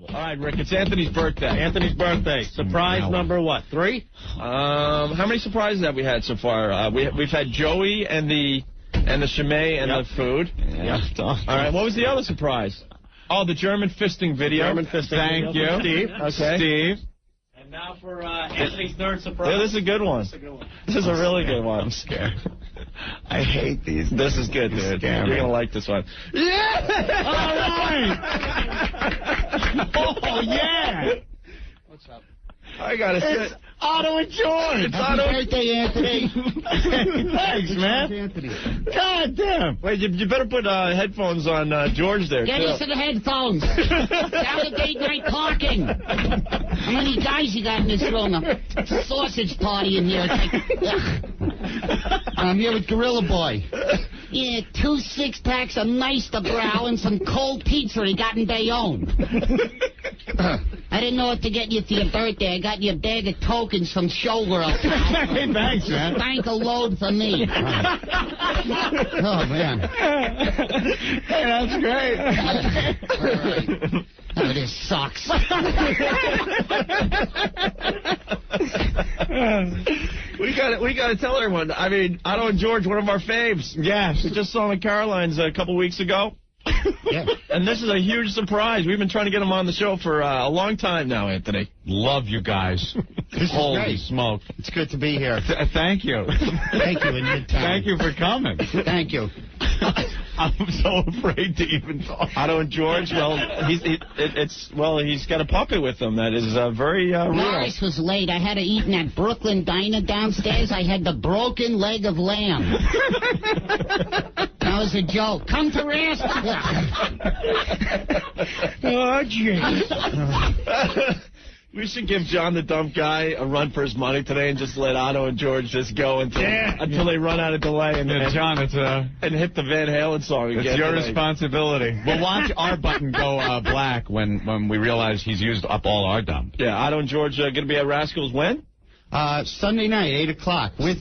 All right, Rick, it's Anthony's birthday. Anthony's birthday. Surprise number what? 3? How many surprises have we had so far? We've had Joey and the Chimay and the food. Yeah. All right, what was the other surprise? Oh, the German fisting video. Thank you. Steve. Okay. Steve. And now for Anthony's third surprise. Yeah, this is a good one. This is a really good one. I'm scared. I hate these. This is good, dude. You're going to like this one. Yeah! All right! Oh, yeah! What's up? I got to sit. Otto and George! It's Happy Otto. birthday, Anthony. Thanks, man. Anthony. God damn. Wait, you better put headphones on George there, Get too. us to the headphones. Down the date night talking. How many guys you got in this room? A sausage party in here. It's like, I'm here with Gorilla Boy. Yeah, 2 6-packs of nice to brow and some cold pizza he got in Bayonne. I didn't know what to get you for your birthday. I got you a bag of tokens from Showworld. Hey, thanks, man. Thank a load for me. Oh, man. Hey, that's great. All right. Oh, this sucks. We got to tell everyone. I mean, Otto and George, one of our faves. Yes. We just saw him at Caroline's a couple weeks ago. Yeah. And this is a huge surprise. We've been trying to get him on the show for a long time now, Anthony. Love you guys. Holy smoke. It's good to be here. Thank you. Thank you in Midtown. Thank you for coming. Thank you. I'm so afraid to even talk. Otto and George, well, he's got a puppy with him that is very real. Morris was late. I had to eat in that Brooklyn diner downstairs. I had the broken leg of lamb. That was a joke. Come to rest. Oh, jeez. We should give John the Dump Guy a run for his money today and just let Otto and George just go until they run out of delay and John, and hit the Van Halen song again. It's your responsibility. We'll watch our button go black when we realize he's used up all our dump. Yeah, Otto and George going to be at Rascals when? Sunday night, 8 o'clock, with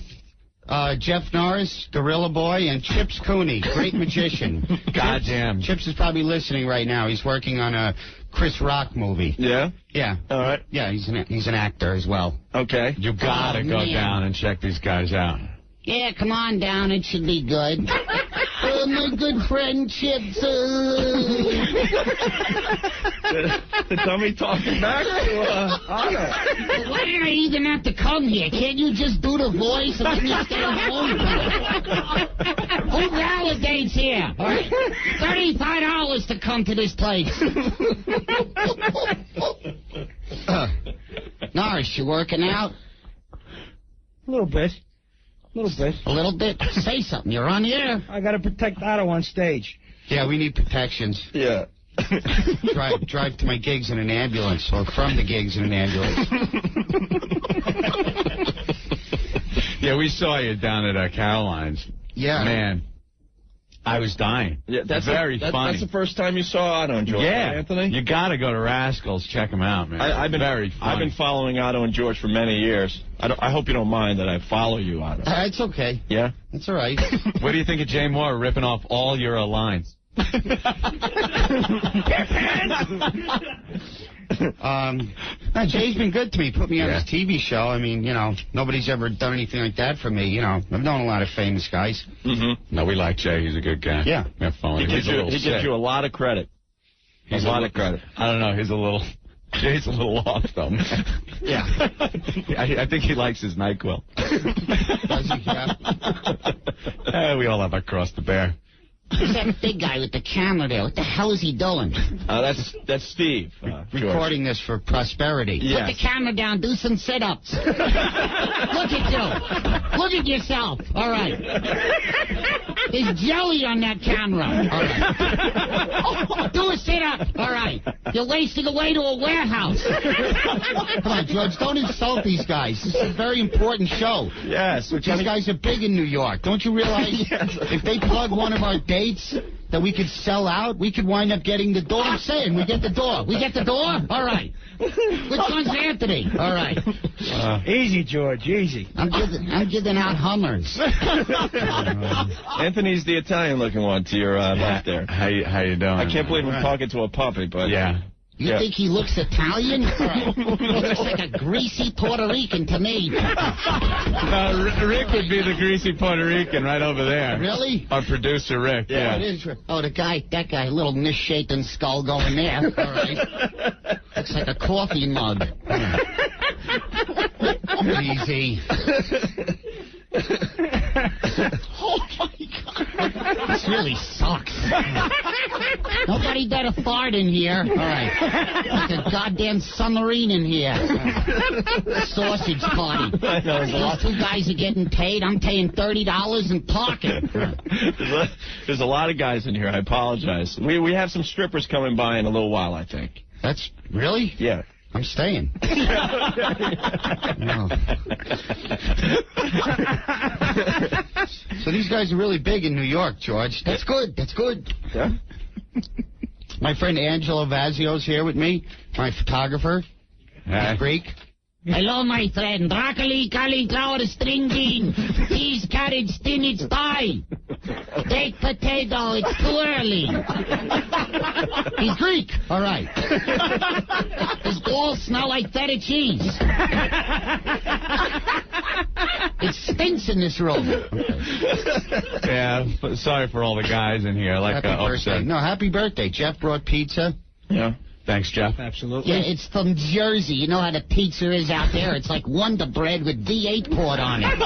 Jeff Norris, Gorilla Boy, and Chips Cooney, great magician. Goddamn. Chips is probably listening right now. He's working on a Chris Rock movie. Yeah? Yeah. All right. Yeah, he's an actor as well. Okay. You gotta go down and check these guys out. Yeah, come on down. It should be good. My good friend Chips. The dummy talking back to Otto. Why did I even have to come here? Can't you just do the voice and let me stay home? Who validates here? All right. $35 to come to this place. Norris, you working out? A little bit. A little bit? Say something. You're on the air. I got to protect Otto on stage. Yeah, we need protections. Yeah. Drive to my gigs in an ambulance, or from the gigs in an ambulance. Yeah, we saw you down at Caroline's. Yeah. Man, I was dying. Yeah, that's very funny. That's the first time you saw Otto and George, right, Anthony? You got to go to Rascals. Check them out, man. I've been very funny. I've been following Otto and George for many years. I hope you don't mind that I follow you, Otto. It's okay. Yeah? It's all right. What do you think of Jay Moore ripping off all your lines? Jay's been good to me. Put me on his TV show. I mean, you know, nobody's ever done anything like that for me. You know, I've known a lot of famous guys. Mm-hmm. No, we like Jay. He's a good guy. Yeah. We have fun with him. He gives you a lot of credit. He's a lot of credit. I don't know. Jay's a little off, though, man. Yeah. I think he likes his NyQuil. Does he? Yeah. We all have our cross to bear. Who's that big guy with the camera there? What the hell is he doing? That's Steve. Recording this for prosperity. Yes. Put the camera down. Do some sit-ups. Look at you. Look at yourself. All right. There's jelly on that camera. All right. Do a sit-up. All right. You're wasting away to a warehouse. Come on, George. Don't insult these guys. This is a very important show. Yes. These guys are big in New York. Don't you realize? Yes. If they plug one of our dates that we could sell out, we could wind up getting the door. I'm saying, we get the door. We get the door? All right. Which one's Anthony? All right. Easy, George, easy. I'm giving out Hummers. Anthony's the Italian-looking one to your left there. How you doing? I can't believe I'm talking to a puppy, but yeah. You think he looks Italian? He looks like a greasy Puerto Rican to me. Rick would be the greasy Puerto Rican right over there. Really? Our producer, Rick. Yeah. It is. Oh, that guy, a little misshapen skull going there. All right. Looks like a coffee mug. Easy. Oh, my God. This really sucks. Nobody got a fart in here. All right. Like a goddamn submarine in here. Sausage party. These two guys are getting paid. I'm paying $30 and talking. There's a lot of guys in here. I apologize. We have some strippers coming by in a little while, I think. That's... Really? Yeah. I'm staying. No. So these guys are really big in New York, George. That's good. That's good. Yeah. My friend Angelo Vazio's here with me, my photographer. Greek. Hello, my friend. Broccoli, cauliflower, string bean, peas, carrot, spinach, pie. Baked potato, it's too early. He's Greek. All right. His balls smell like feta cheese. It stinks in this room. Yeah, sorry for all the guys in here. Like Happy birthday. upset. No, happy birthday. Jeff brought pizza. Yeah. Thanks, Jeff. Absolutely. Yeah, it's from Jersey. You know how the pizza is out there? It's like Wonder Bread with D8 poured on it.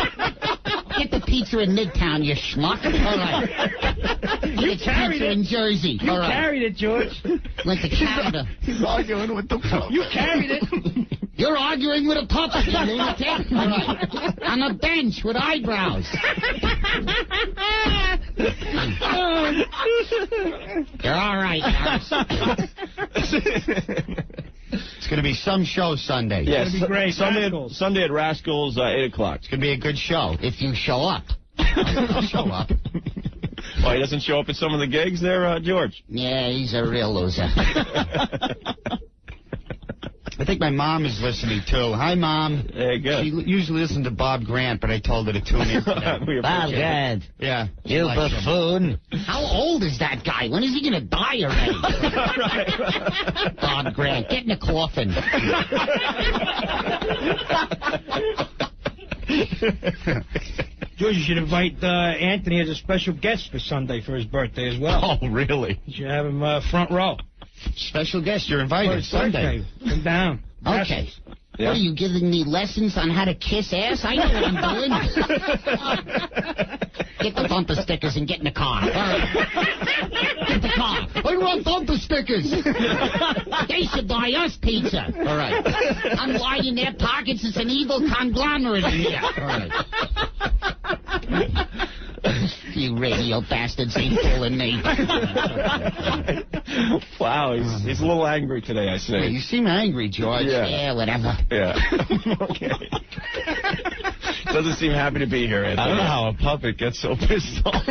Get the pizza in Midtown, you schmuck. All right. You carried pizza it. in Jersey. You All right. carried it, George. Went to Canada. He's arguing with the phone. You carried it. You're arguing with a puppet, you lunatic. All right. On a bench with eyebrows. You're all right, guys. It's going to be some show Sunday. Yes. It's gonna be great. Rascals. Sunday at Rascals, 8 o'clock. It's going to be a good show if you show up. I'll show up. Why, he doesn't show up at some of the gigs there, George? Yeah, he's a real loser. I think my mom is listening, too. Hi, Mom. Hey, good. She usually listens to Bob Grant, but I told her to tune in today. We appreciate it. Yeah. You buffoon. How old is that guy? When is he going to die already? Right. Bob Grant, get in the coffin. George, you should invite Anthony as a special guest for Sunday for his birthday as well. Oh, really? You should have him front row. Special guest, you're For invited his Sunday. birthday. Come down. Okay. Yeah. What, are you giving me lessons on how to kiss ass? I know what I'm doing. Get the bumper stickers and get in the car. All right. Get the car. I want bumper stickers. They should buy us pizza. All right. I'm lying in their pockets. It's an evil conglomerate in here. All right. You radio bastards ain't fooling me. Wow, he's a little angry today, I see. You seem angry, George. Yeah. Whatever. Yeah. Okay. Doesn't seem happy to be here, Anthony. I don't know how a puppet gets so pissed off.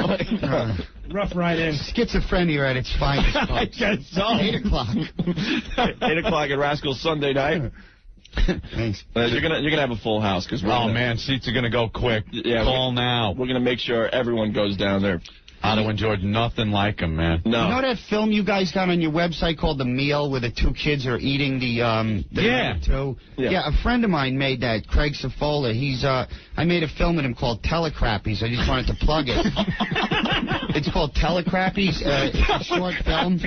Rough right in. Schizophrenia at its finest. I guess so. 8 o'clock. 8 o'clock at Rascals Sunday night. Thanks. You're gonna have a full house because Man, seats are going to go quick. Yeah, Call now. We're gonna make sure everyone goes down there. Otto and George, nothing like him, man. No. You know that film you guys got on your website called The Meal, where the two kids are eating the Yeah. two? Yeah, a friend of mine made that, Craig Safola. He's I made a film with him called Telecrappies. I just wanted to plug it. It's called Telecrappies. It's a short film.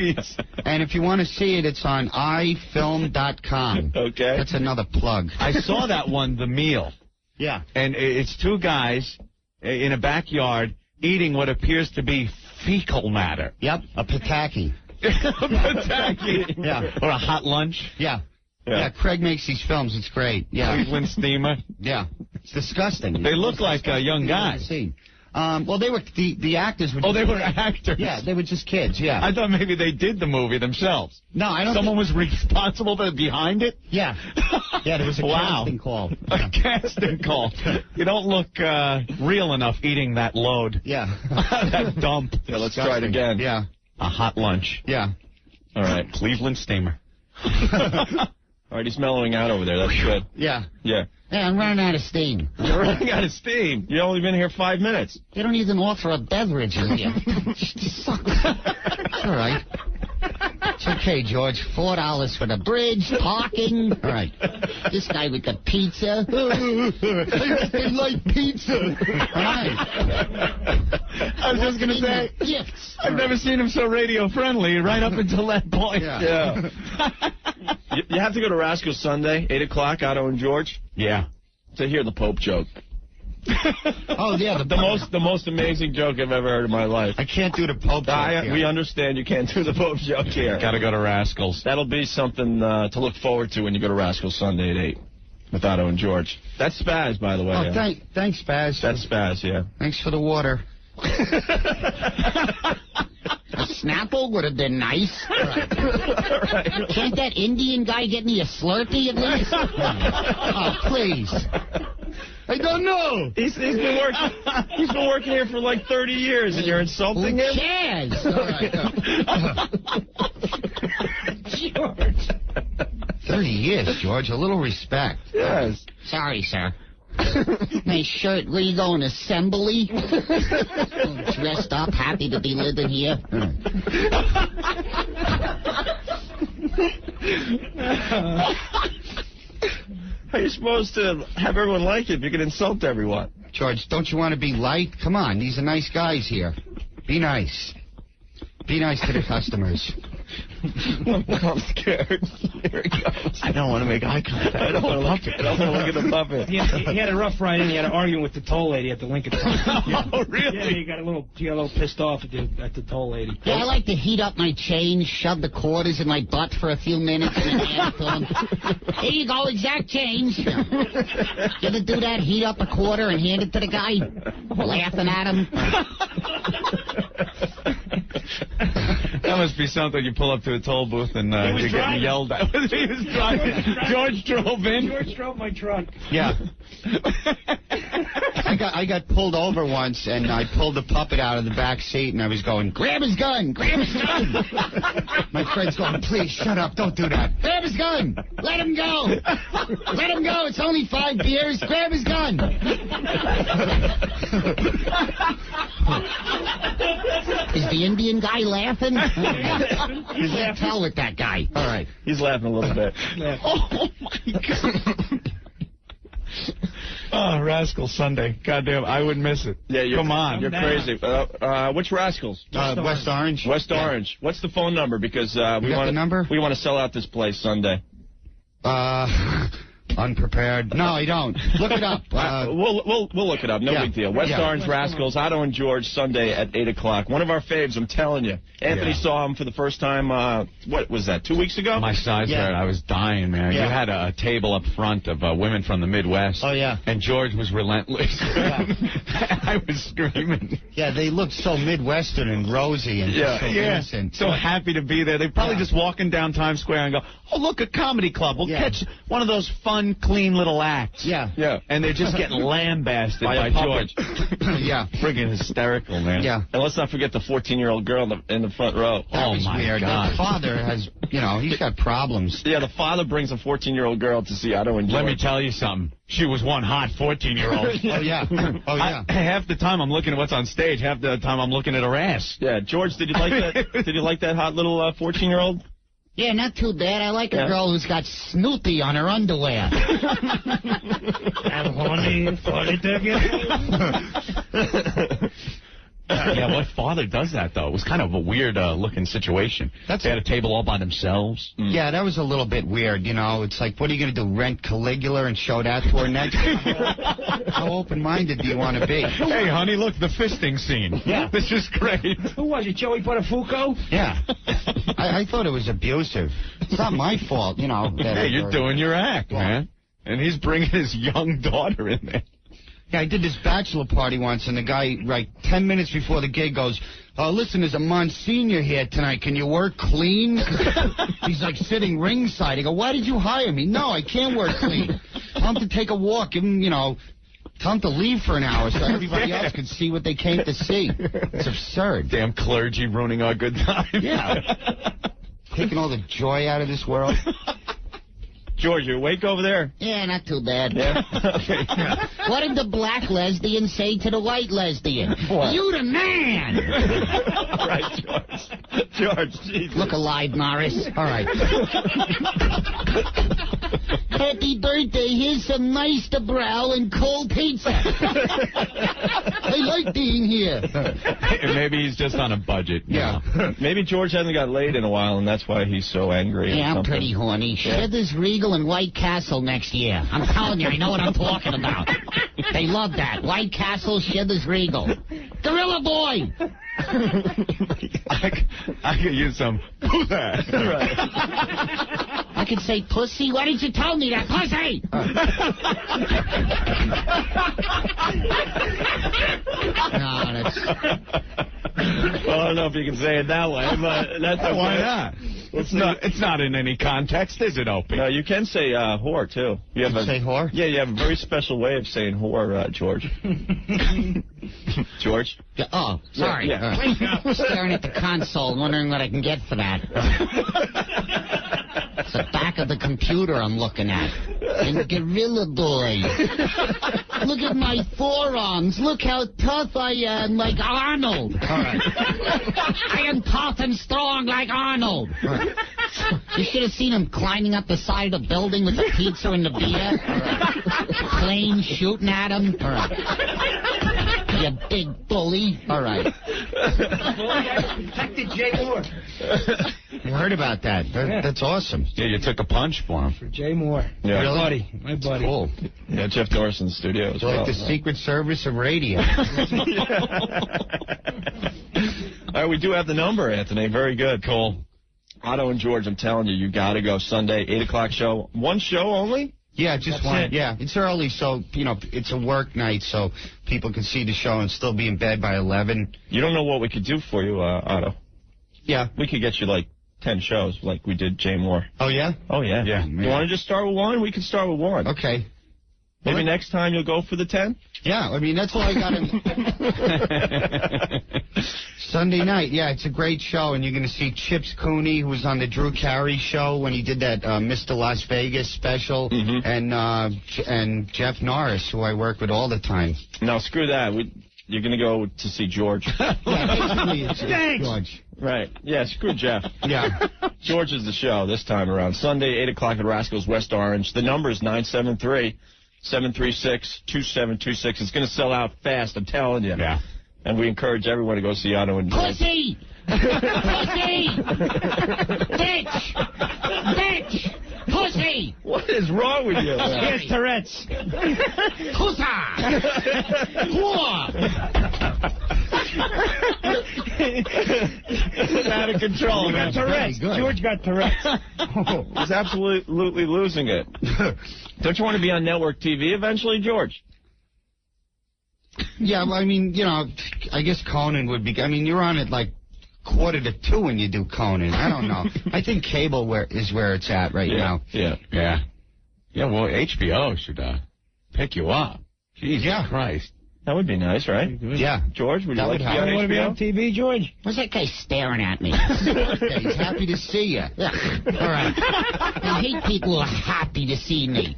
And if you want to see it, it's on ifilm.com. Okay. That's another plug. I saw that one, The Meal. Yeah. And it's two guys in a backyard eating what appears to be fecal matter. Yep, a Pataki. Yeah. Or a hot lunch. Yeah. Yeah, Craig makes these films. It's great. Yeah. Cleveland steamer. Yeah. It's disgusting. They look like young guys. Well, they were the actors were. Oh, they were actors. Yeah, they were just kids. Yeah. I thought maybe they did the movie themselves. No, I don't. Someone was responsible behind it. Yeah. Yeah, there was a casting call. A casting call. You don't look real enough eating that load. Yeah. That dump. Yeah, let's try it again. Yeah. A hot lunch. Yeah. All right. Cleveland steamer. All right, he's mellowing out over there. That's good. Yeah. Yeah. Hey, I'm running out of steam. You're running out of steam. You've only been here 5 minutes. They don't even offer a beverage in here. It sucks. It's all right. It's okay, George. $4 for the bridge, parking. All right. This guy with the pizza. I like pizza. All right. I was just going to say, gifts. I've never seen him so radio-friendly right up until that point. Yeah. You have to go to Rascals Sunday, 8 o'clock, Otto and George. Yeah. To hear the Pope joke. Oh, yeah. The most amazing joke I've ever heard in my life. I can't do the Pope joke here. We understand you can't do the Pope joke here. Got to go to Rascals. That'll be something to look forward to when you go to Rascals Sunday at 8 with Otto and George. That's Spaz, by the way. Oh, thanks, Spaz. That's Spaz, yeah. Thanks for the water. A Snapple would have been nice. Right. Can't that Indian guy get me a Slurpee at least? Oh, please. I don't know. He's been working here for like 30 years, and you're insulting him? Who cares? All right. George. 30 years, George. A little respect. Yes. Sorry, sir. Nice shirt. Where you going? Assembly? Dressed up, happy to be living here. How are you supposed to have everyone like you if you can insult everyone? George, don't you want to be liked? Come on, these are nice guys here. Be nice. Be nice to the customers. I'm scared. Here he goes. I don't want to make eye contact. I don't want to look at the puppet. He had a rough ride in. He had an argument with the toll lady at the Lincoln. Oh, really? Yeah, he got a little pissed off at the toll lady. Yeah, I like to heat up my change, shove the quarters in my butt for a few minutes, and then hand it to him. Here you go, exact change. You ever do that? Heat up a quarter and hand it to the guy, laughing at him. That must be something you pull up to a toll booth and you're getting yelled at. He was driving. George drove in. George drove my truck. Yeah. I got pulled over once, and I pulled the puppet out of the back seat, and I was going, grab his gun, grab his gun. My friend's going, please, shut up, don't do that. Grab his gun, let him go. Let him go, it's only 5 beers, grab his gun. Is the Indian guy laughing? You can't tell with that guy. All right. He's laughing a little bit. Oh, my God. Oh, Rascal Sunday. Goddamn, I would miss it. Yeah, Come on. You're crazy. Which Rascals? West Orange. West Orange. What's the phone number? Because we want to sell out this place Sunday. Unprepared. No, I don't. Look it up. We'll look it up. No big deal. West Orange Rascals, Otto and George, Sunday at 8 o'clock. One of our faves, I'm telling you. Anthony saw him for the first time, what was that, 2 weeks ago? My size hurt. I was dying, man. You had a table up front of women from the Midwest. Oh, yeah. And George was relentless. I was screaming. Yeah, they looked so Midwestern and rosy and so innocent. So happy to be there. They're probably just walking down Times Square and go, oh, look, a comedy club. We'll catch one of those fun, clean little acts. Yeah. And they're just getting lambasted by George. Yeah. Friggin' hysterical, man. Yeah. And let's not forget the 14-year-old girl in the front row. That was my weird. God. That father has, he's got problems. Yeah, the father brings a 14-year-old girl to see Otto and George. Let me tell you something. She was one hot 14-year-old. Oh, yeah. Oh, yeah. Half the time I'm looking at what's on stage. Half the time I'm looking at her ass. Yeah, George, did you like that? Did you like that hot little 14-year-old? Yeah, not too bad. I like a girl who's got Snoopy on her underwear. I'm horny for it again. Yeah, what father does that, though? It was kind of a weird looking situation. They had a table all by themselves. Yeah, that was a little bit weird, It's like, what are you going to do, rent Caligula and show that to her next? How open-minded do you want to be? Hey, honey, look, the fisting scene. Yeah. This is great. Who was it, Joey Buttafuoco? Yeah. I thought it was abusive. It's not my fault, Hey, you're doing your act, man. And he's bringing his young daughter in there. Yeah, I did this bachelor party once, and the guy, 10 minutes before the gig, goes, listen, there's a Monsignor here tonight. Can you work clean? He's, sitting ringside. I go, why did you hire me? No, I can't work clean. Tell him to take a walk. Give him, tell him to leave for an hour so everybody else could see what they came to see. It's absurd. Damn clergy ruining our good time. Yeah. Taking all the joy out of this world. George, you awake over there? Yeah, not too bad. Yeah. Okay. What did the black lesbian say to the white lesbian? What? You the man! All right, George. George, Jesus. Look alive, Morris. All right. Happy birthday. Here's some nice brow and cold pizza. I like being here. Maybe he's just on a budget. Yeah. Maybe George hasn't got laid in a while, and that's why he's so angry. Yeah, I'm pretty horny. Shithers Regal and White Castle next year. I'm telling you, I know what I'm talking about. They love that. White Castle, Shithers Regal. Gorilla Boy! I could use some. I could say pussy. Why didn't you tell me that? Pussy! No, that's... Well, I don't know if you can say it that way, but that's okay. Why not? It's not in any context, is it, Opie? No, you can say whore, too. You have say whore? Yeah, you have a very special way of saying whore, George. George? Yeah, oh, sorry. Yeah. Staring at the console, wondering what I can get for that. It's the back of the computer I'm looking at. And Gorilla Boy. Look at my forearms. Look how tough I am, like Arnold. All right. I am tough and strong like Arnold. Right. You should have seen him climbing up the side of the building with the pizza and the beer. Plane shooting at him. All right. You big bully. All right. Detective Jay Moore. You heard about that. That's awesome. Yeah, you took a punch for him. For Jay Moore. Yeah. My buddy. My buddy. Cool. Yeah, Jeff Norris in the studio as well. Like the Secret Service of radio. All right, we do have the number, Anthony. Very good. Cool. Otto and George, I'm telling you, you got to go Sunday, 8 o'clock show. One show only? Yeah, just one. it. Yeah, it's early, so, it's a work night, so people can see the show and still be in bed by 11. You don't know what we could do for you, Otto. Yeah. We could get you, 10 shows, like we did Jay Moore. Oh, yeah? Oh, yeah. Yeah. You want to just start with one? We can start with one. Okay. Maybe next time you'll go for the 10? Yeah, I mean, that's all I got in... Sunday night, yeah, it's a great show, and you're going to see Chips Cooney, who was on the Drew Carey show when he did that Mr. Las Vegas special, and Jeff Norris, who I work with all the time. No, screw that. You're going to go to see George. Yeah, basically, it's George. Right. Yeah, screw Jeff. Yeah. George is the show this time around. Sunday, 8 o'clock at Rascals West Orange. The number is 973-736-2726. It's going to sell out fast, I'm telling you. Yeah. And we encourage everyone to go see Otto and George. Pussy! Pussy! Bitch! Bitch! Pussy! What is wrong with you? He has Tourette's. Pussa! Whore! It's out of control, He man. got Tourette's. Good. George got Tourette's. He's absolutely losing it. Don't you want to be on network TV eventually, George? Yeah, well, I mean, I guess Conan would be... I mean, you're on at 1:45 when you do Conan. I don't know. I think cable is where it's at right now. Yeah. Yeah. Yeah, well, HBO should pick you up. Jesus Christ. That would be nice, right? Yeah. George, would you That like would to be help. on You want to be on HBO? TV, George? What's that guy staring at me? He's happy to see you. All right. I hate people who are happy to see me.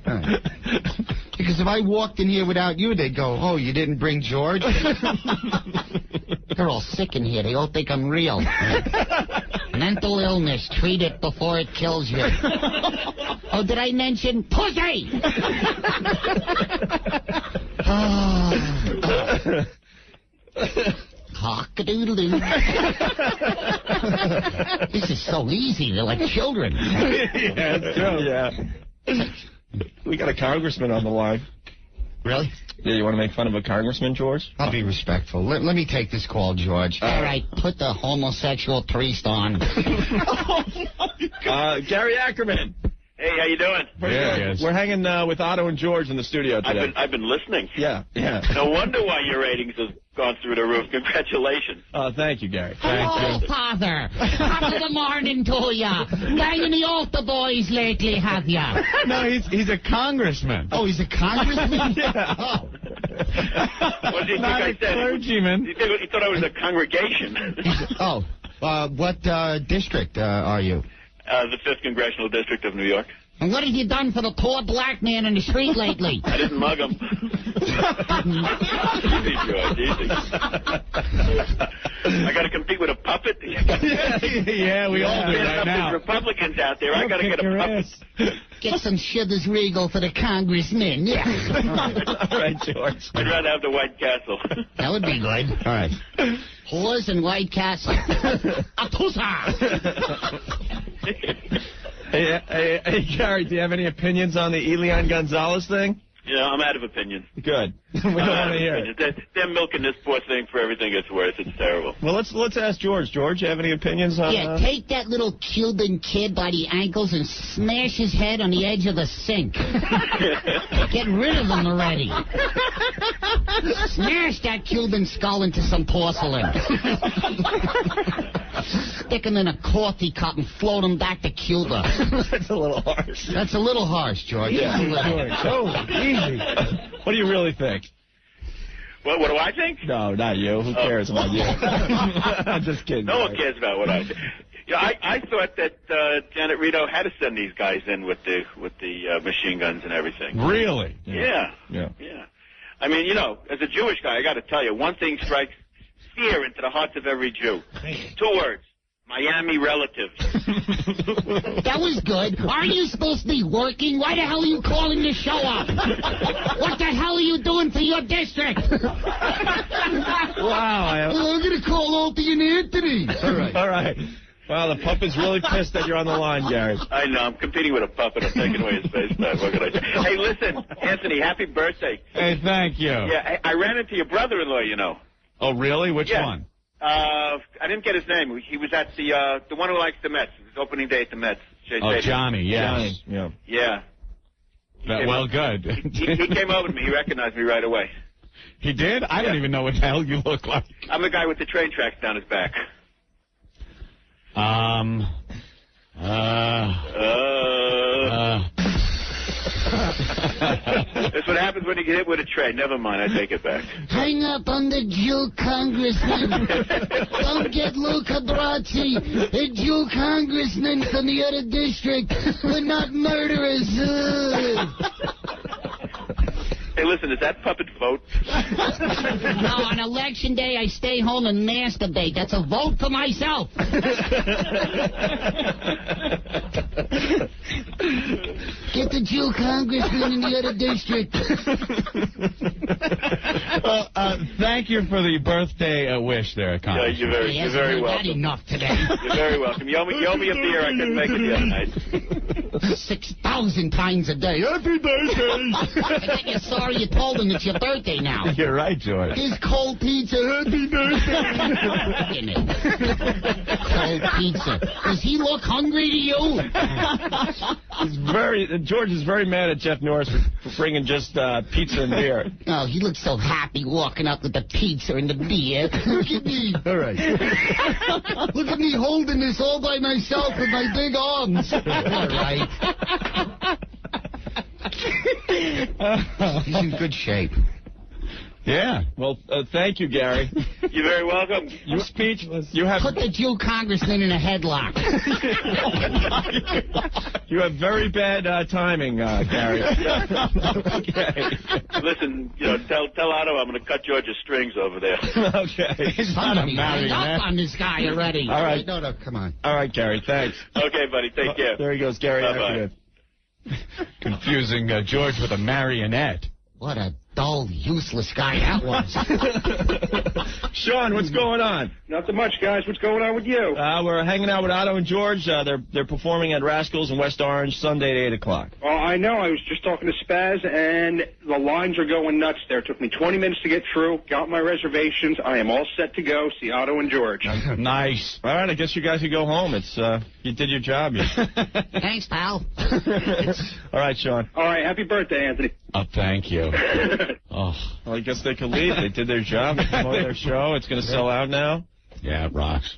Because if I walked in here without you, they'd go, oh, you didn't bring George? They're all sick in here. They all think I'm real. Mental illness. Treat it before it kills you. Oh, did I mention pussy? Cock-a-doodle-doo. This is so easy. They're like children. Yeah, it's true. Yeah. We got a congressman on the line. Really? Yeah, you want to make fun of a congressman, George? I'll be respectful. Let me take this call, George. All right, put the homosexual priest on. Gary Ackerman. Hey, how you doing? Yeah, he is. We're hanging with Otto and George in the studio today. I've been listening. Yeah. No wonder why your ratings have gone through the roof. Congratulations. Thank you, Gary. Hello, Father. Top of the morning to ya. Banging the altar boys lately, have ya? No, he's a congressman. Oh, he's a congressman? Yeah. Oh. What did you think Not I a said? clergyman. He thought I was a congregation. What district are you? The 5th Congressional District of New York. And what have you done for the poor black man in the street lately? I didn't mug him. Easy, George, easy. I got to compete with a puppet? Yeah, we all do right now. Republicans out there, I got to get a puppet. Get some Shivers Regal for the congressman. Yeah. All right, George. I'd rather have the White Castle. That would be good. All right. Whores and White Castle. Hey, Gary, do you have any opinions on the Elian Gonzalez thing? Yeah, I'm out of opinion. Good. We don't want to hear it. They're milking this poor thing for everything it's worth. It's terrible. Well, let's ask George. George, you have any opinions on... Yeah, take that little Cuban kid by the ankles and smash his head on the edge of the sink. Get rid of him already. Smash that Cuban skull into some porcelain. Stick him in a coffee cup and float him back to Cuba. That's a little harsh. That's a little harsh, George. Yeah, George. Oh, easy. What do you really think? What do I think? No, not you. Who cares about you? I'm just kidding. No one cares about what I think. Yeah, I thought that Janet Rito had to send these guys in with the machine guns and everything. Really? Yeah. I mean, as a Jewish guy, I got to tell you, one thing strikes fear into the hearts of every Jew. 2 words. Miami relatives. That was good. Aren't you supposed to be working? Why the hell are you calling the show up? What the hell are you doing for your district? Wow. I'm going to call Opie and Anthony. All right. Wow, the puppet's really pissed that you're on the line, Gary. I know. I'm competing with a puppet. I'm taking away his face back. What can I do? Hey, listen, Anthony, happy birthday. Hey, thank you. Yeah, I ran into your brother-in-law, Oh, really? Which one? I didn't get his name. He was at the one who likes the Mets. His opening day at the Mets. Johnny, yes. Johnny, yeah. Good. He came over to me. He recognized me right away. He did? I don't even know what the hell you look like. I'm the guy with the train tracks down his back. That's what happens when you get hit with a train. Never mind, I take it back. Hang up on the Jew congressman. Don't get Luca Brazzi, a Jew congressman from the other district. We're not murderers. Hey, listen, does that puppet vote? No, on election day, I stay home and masturbate. That's a vote for myself. Get the Jew congressman in the other district. Well, thank you for the birthday wish there, Congressman. You're very welcome. Had enough today. You're very welcome. You owe me a beer. I couldn't make it the other night. 6,000 times a day. Happy birthday! I think you're sorry you told him it's your birthday now. You're right, George. Here's cold pizza. Happy birthday! Cold pizza. Does he look hungry to you? George is very mad at Jeff Norris for bringing just pizza and beer. Oh, he looks so happy walking up with the pizza and the beer. Look at me. All right. Look at me holding this all by myself with my big arms. All right. He's in good shape. Yeah. Well, thank you, Gary. You're very welcome. You're speechless. You have Put the Jew congressman in a headlock. You have very bad timing, Gary. Okay. Listen, tell Otto I'm going to cut George's strings over there. Okay. He's not a marionette. Up on this guy already. All right. No, come on. All right, Gary. Thanks. Okay, buddy. Take care. There he goes, Gary. Bye-bye. Confusing George with a marionette. What a dull, useless guy that was. Sean, what's going on? Nothing much, guys. What's going on with you? We're hanging out with Otto and George. They're performing at Rascals in West Orange Sunday at 8 o'clock. Oh, I know. I was just talking to Spaz, and the lines are going nuts there. It took me 20 minutes to get through. Got my reservations. I am all set to go see Otto and George. Nice. All right, I guess you guys can go home. You did your job. Thanks, pal. All right, Sean. All right. Happy birthday, Anthony. Oh, thank you. Oh. Well, I guess they could leave. They did their job. They promoted their show. It's going to sell out now. Yeah, it rocks.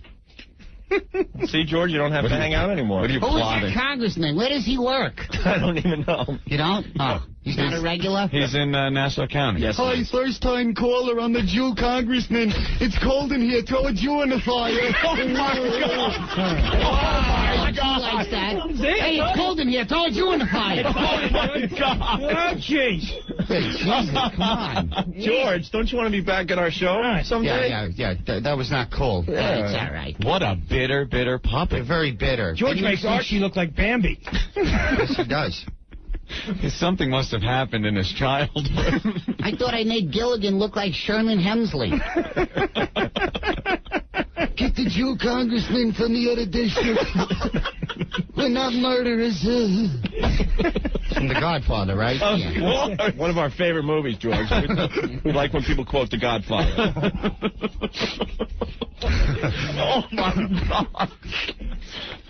See, George, you don't have to hang out anymore. What are you Who's plotting? that congressman? Where does he work? I don't even know. You don't? Oh, he's not a regular? He's in Nassau County. Yes. Hi, first-time caller on the Jew congressman. It's cold in here. Throw a Jew in the fire. Oh, my God. likes that. Hey, it's cold in here. Throw you in the fire. Oh, my God. Oh, jeez. Jesus, come on. George, don't you want to be back at our show someday? Yeah. That was not cool. Yeah. It's all right. What a bitter puppet. Very bitter. George makes Archie look like Bambi. Yes, he does. Something must have happened in his childhood. I thought I made Gilligan look like Sherman Hemsley. Get the Jew congressman from the other district. We're not murderers. From The Godfather, right? Yeah. One of our favorite movies, George. We like when people quote The Godfather. Oh, my God.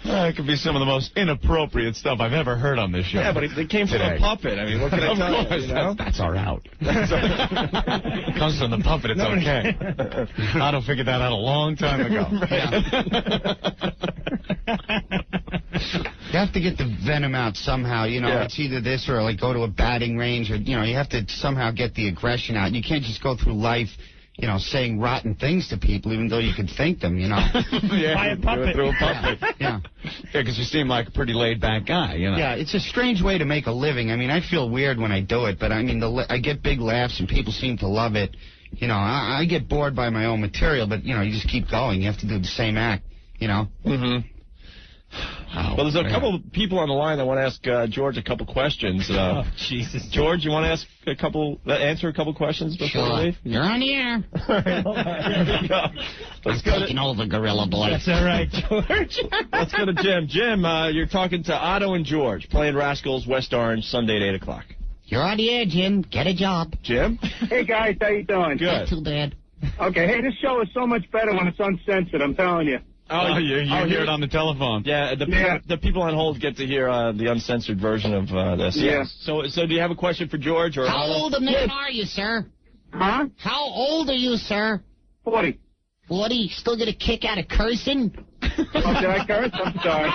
That could be some of the most inappropriate stuff I've ever heard on this show. Yeah, but it came from a puppet. I mean, what can I tell you? You know? That's our out. It comes from the puppet, it's okay. Otto figured that out a long time ago. You have to get the venom out somehow, you know. Yeah. It's either this or, like, go to a batting range or, you know, you have to somehow get the aggression out. You can't just go through life, you know, saying rotten things to people, even though you could think them, you know. By a puppet. Through a puppet. Yeah, because you seem like a pretty laid-back guy, you know. Yeah, it's a strange way to make a living. I mean, I feel weird when I do it, but, I mean, I get big laughs and people seem to love it. You know, I get bored by my own material, but, you know, you just keep going. You have to do the same act, you know. Mm-hmm. Oh, well, there's a couple of people on the line that want to ask George a couple questions. Oh, Jesus. George, you want to answer a couple questions before we leave? You're on the air. Let's go. Taking over, Gorilla Boy. That's all right, George. Let's go to Jim. Jim, you're talking to Otto and George, playing Rascals, West Orange, Sunday at 8 o'clock. You're on the air, Jim. Get a job. Jim? Hey, guys, how you doing? Good. Not too bad. Okay, hey, this show is so much better when it's uncensored, I'm telling you. Oh, you hear it on the telephone. Yeah, the people on hold get to hear the uncensored version of this. Yeah. So do you have a question for George? Or How old a man are you, sir? Huh? How old are you, sir? 40. 40? Still get a kick out of cursing? Oh, did I curse? I'm sorry.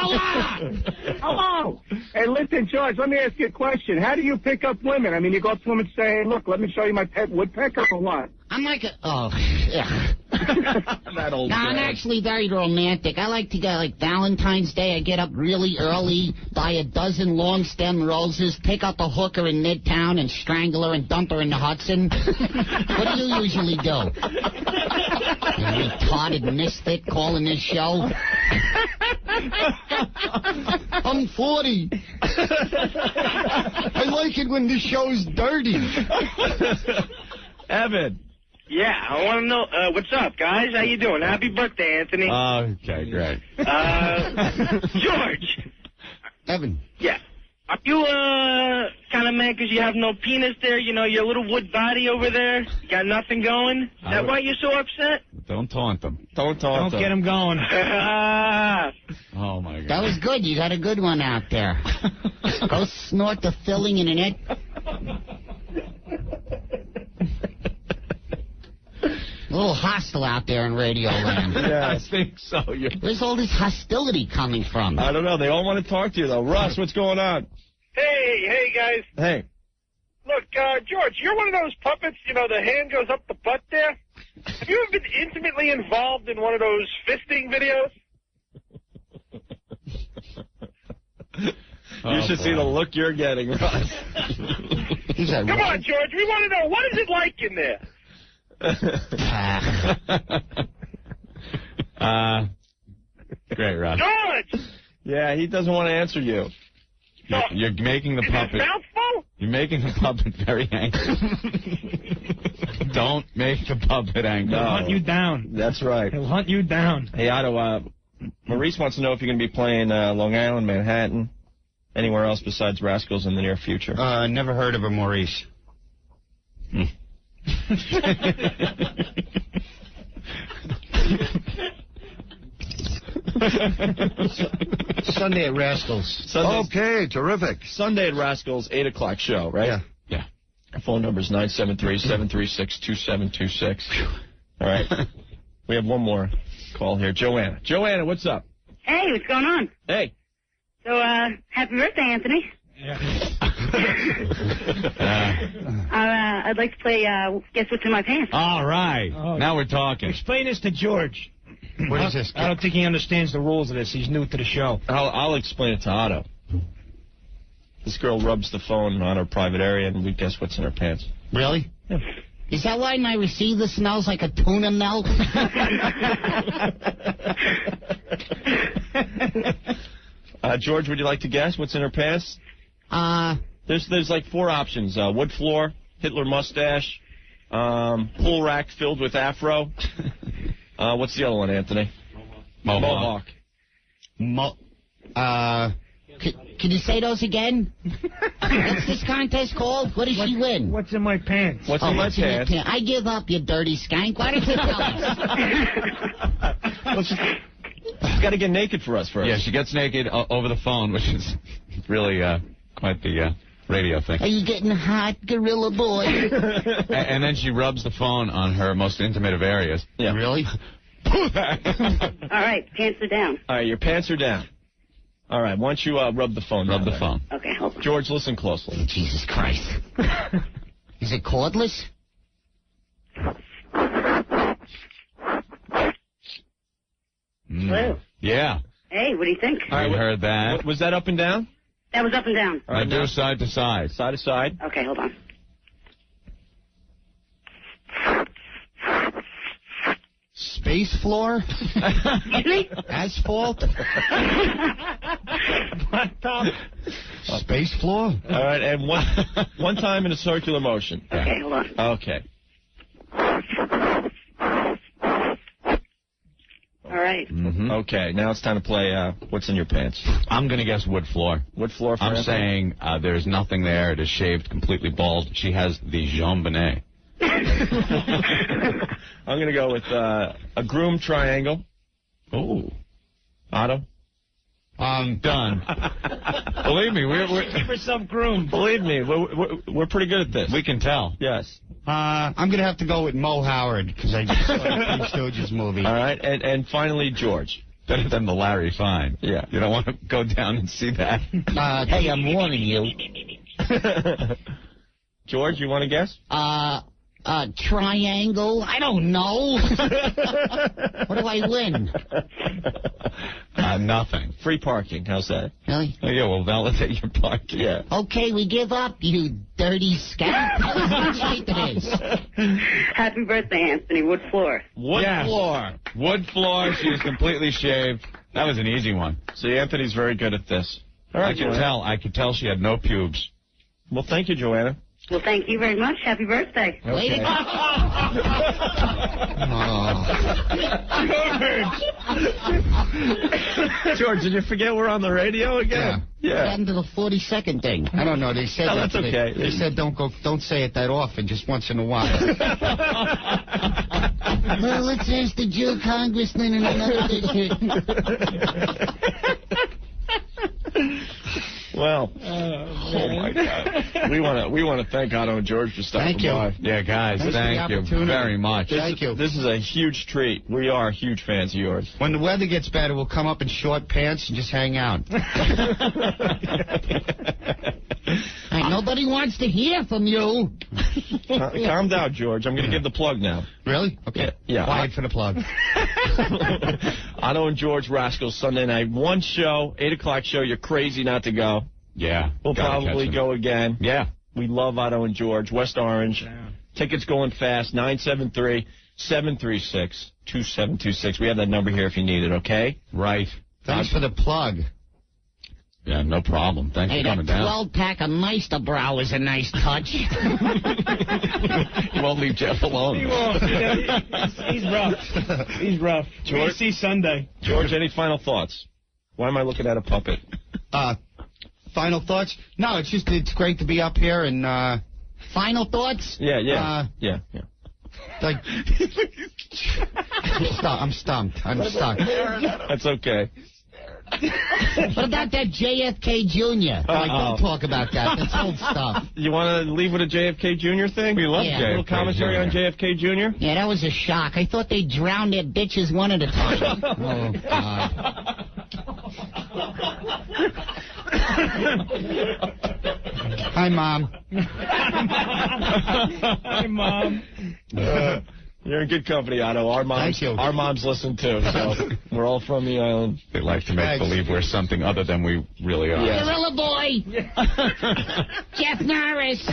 Hello. Hey, listen, George, let me ask you a question. How do you pick up women? I mean, you go up to them and say, hey, look, let me show you my pet woodpecker or what? I'm like yeah. That old No, I'm actually very romantic. I like to go, like, Valentine's Day, I get up really early, buy a dozen long-stem roses, pick up a hooker in Midtown and strangle her and dump her in the Hudson. What do you usually do? You retarded misfit calling this show? I'm 40. I like it when the show's dirty. Evan. Yeah, I want to know, what's up, guys? How you doing? Happy birthday, Anthony. Okay, great. George. Evan. Yeah. Are you, kind of mad because you have no penis there? You know, your little wood body over there? You got nothing going? Is that why you're so upset? Don't taunt them. Don't taunt them. Don't get him going. Oh, my God. That was good. You got a good one out there. Go snort the filling in an egg. A little hostile out there in Radio Land. Yeah, I think so. Where's all this hostility coming from? I don't know. They all want to talk to you, though. Russ, what's going on? Hey, guys. Hey. Look, George, you're one of those puppets, you know, the hand goes up the butt there. Have you ever been intimately involved in one of those fisting videos? You should see the look you're getting, Russ. Come on, George, we want to know, what is it like in there? Great, Russ. George! Yeah, he doesn't want to answer you. You're making the puppet. Mouthful? You're making the puppet very angry. Don't make the puppet angry. He'll hunt you down. That's right. He'll hunt you down. Hey, Otto, Maurice wants to know if you're going to be playing Long Island, Manhattan, anywhere else besides Rascals in the near future. Never heard of a Maurice. Sunday at Rascals. Okay, terrific. Sunday at Rascals, 8 o'clock show, right? Yeah. Our phone number is 973-736-2726. All right. We have one more call here. Joanna. Joanna, what's up? Hey, what's going on? Hey. So, happy birthday, Anthony. Yeah. I'd like to play Guess What's in My Pants. All right. Oh. Now we're talking. Explain this to George. What is this? I don't think he understands the rules of this. He's new to the show. I'll explain it to Otto. This girl rubs the phone on her private area, and we guess what's in her pants. Really? Yeah. Is that why my receiver smells like a tuna melt? George, would you like to guess what's in her pants? There's like 4 options. Wood floor, Hitler mustache, pool rack filled with afro. What's the other one, Anthony? Mohawk. Can you say those again? What's this contest called? What does she win? What's in my pants? What's in my pants? I give up, you dirty skank. Why don't you tell us? She's got to get naked for us first. Yeah, she gets naked over the phone, which is really quite the radio thing. Are you getting hot, gorilla boy? And then she rubs the phone on her most intimate of areas. Yeah. Really? All right, pants are down. All right, your pants are down. All right, why don't you rub the phone? Rub the phone. Okay, hold on. George, listen closely. Jesus Christ. Is it cordless? Hello. Yeah. Hey, what do you think? I heard that. Was that up and down? That was up and down. All right, Now do side to side. Side to side. Okay, hold on. Space floor? Excuse me? Asphalt? Space floor? All right, and one time in a circular motion. Okay, hold on. Okay. All right. Mm-hmm. Okay, now it's time to play What's in Your Pants. I'm going to guess wood floor. Wood floor for I'm Anthony? saying there's nothing there. It is shaved, completely bald. She has the Jean Bonnet. I'm going to go with a groom triangle. Oh. Otto? I'm done. Believe me, Keep herself groomed. Believe me, we're pretty good at this. we can tell. Yes. I'm going to have to go with Mo Howard, because I just saw the Three Stooges movie. All right, and finally, George. Better than the Larry Fine. Yeah. You don't want to go down and see that. Hey, I'm warning you. George, you want to guess? Triangle? I don't know. What do I win? Nothing. Free parking. How's that? Really? Oh, yeah, we'll validate your parking. Yeah. Okay, we give up, you dirty scat. How shape it is. Happy birthday, Anthony. Wood floor. Wood floor. Wood floor. She is completely shaved. That was an easy one. See, Anthony's very good at this. All right, I could tell she had no pubes. Well, thank you, Joanna. Well, thank you very much. Happy birthday. Okay. George, did you forget we're on the radio again? What happened to the 40-second thing? I don't know. They said No, that's okay. They said don't say it that often, just once in a while. Well, let's ask the Jew congressman in another district. Well, oh my God, we want to thank Otto and George for stopping by. Yeah, guys, thank you very much. Thank you. This is a huge treat. We are huge fans of yours. When the weather gets better, we'll come up in short pants and just hang out. Nobody wants to hear from you. Calm down, George. I'm going to give the plug now. Really? Okay. Yeah. Quiet for the plug. Otto and George Rascals, Sunday night. One show, 8 o'clock show. You're crazy not to go. Yeah. We'll probably go again. Yeah. We love Otto and George. West Orange. Yeah. Tickets going fast. 973-736-2726. We have that number here if you need it, okay? Right. Thanks for the plug. Yeah, no problem. Thanks for coming down. 12-pack of Meisterbrow is a nice touch. You won't leave Jeff alone. He won't. He's rough. He's rough. George, see Sunday. George, any final thoughts? Why am I looking at a puppet? Final thoughts? No, it's great to be up here and final thoughts? Yeah. Like I'm stumped. I'm stuck. That's okay. What about that JFK Jr.? Don't talk about that. That's old stuff. You want to leave with a JFK Jr. thing? We love A JFK little commentary Jr. on JFK Jr.? Yeah, that was a shock. I thought they drowned their bitches one at a time. Oh, God. Hi, Mom. Hi, Mom. You're in good company, Otto. Our moms listen too, so we're all from the island. They like to make believe we're something other than we really are. Yes. Gorilla Boy. Jeff Norris.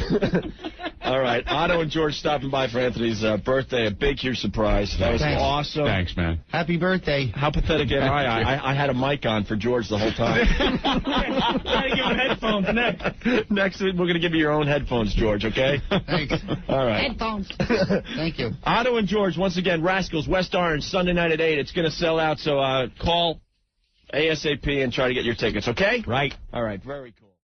All right, Otto and George stopping by for Anthony's birthday. A big, huge surprise. That was awesome. Thanks, man. Happy birthday. How pathetic am I? I had a mic on for George the whole time. Gotta give him headphones next. Next week, we're going to give you your own headphones, George, okay? Thanks. All right. Headphones. Thank you. Otto and George, once again, Rascals, West Orange, Sunday night at 8. It's going to sell out, so call ASAP and try to get your tickets, okay? Right. All right, very cool.